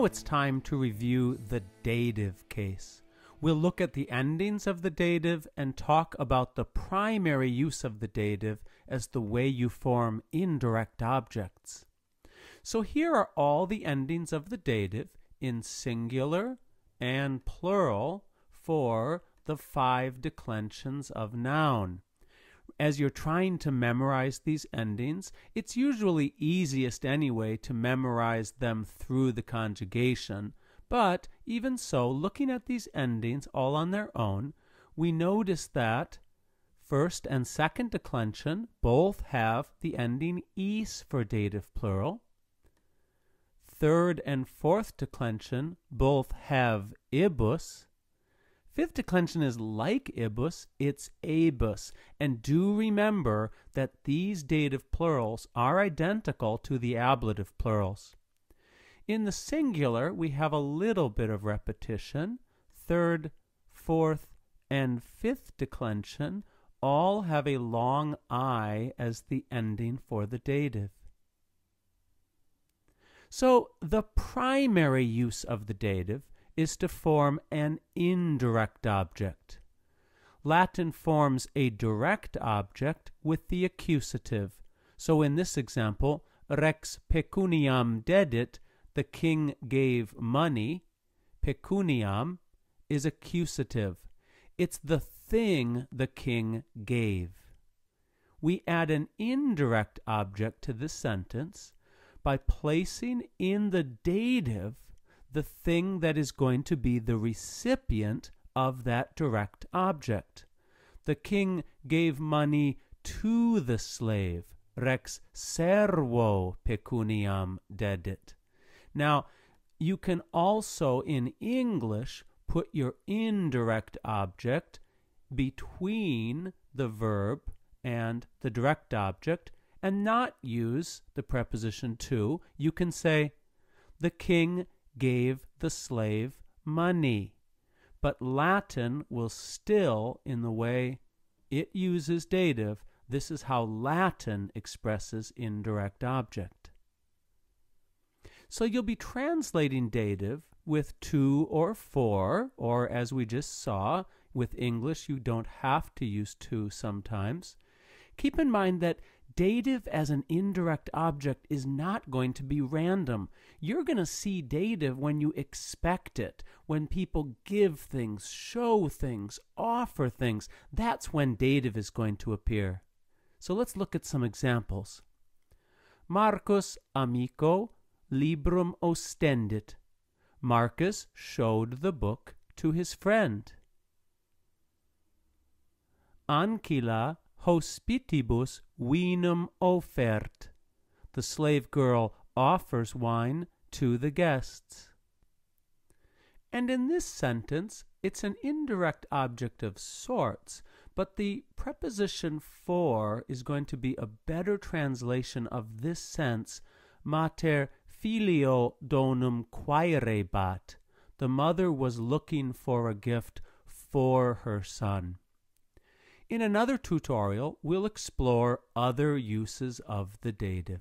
Now it's time to review the dative case. We'll look at the endings of the dative and talk about the primary use of the dative as the way you form indirect objects. So here are all the endings of the dative in singular and plural for the 5 declensions of noun. As you're trying to memorize these endings, it's usually easiest anyway to memorize them through the conjugation. But even so, looking at these endings all on their own, we notice that first and second declension both have the ending -is for dative plural. Third and fourth declension both have ibus. Fifth declension is like ibus, it's abus. And do remember that these dative plurals are identical to the ablative plurals. In the singular, we have a little bit of repetition. Third, fourth, and fifth declension all have a long I as the ending for the dative. So the primary use of the dative is to form an indirect object. Latin forms a direct object with the accusative. So in this example, rex pecuniam dedit, the king gave money. Pecuniam is accusative. It's the thing the king gave. We add an indirect object to this sentence by placing in the dative the thing that is going to be the recipient of that direct object. The king gave money to the slave. Rex servo pecuniam dedit. Now, you can also in English put your indirect object between the verb and the direct object and not use the preposition to. You can say, the king gave the slave money. But Latin will still, in the way it uses dative, this is how Latin expresses indirect object. So you'll be translating dative with to or for, or as we just saw, with English you don't have to use to sometimes. Keep in mind that dative as an indirect object is not going to be random. You're going to see dative when you expect it, when people give things, show things, offer things. That's when dative is going to appear. So let's look at some examples. Marcus amico librum ostendit. Marcus showed the book to his friend. Ancilla hospitibus vinum offert. The slave girl offers wine to the guests. And in this sentence, it's an indirect object of sorts, but the preposition for is going to be a better translation of this sense. Mater filio donum quaerebat. The mother was looking for a gift for her son. In another tutorial, we'll explore other uses of the dative.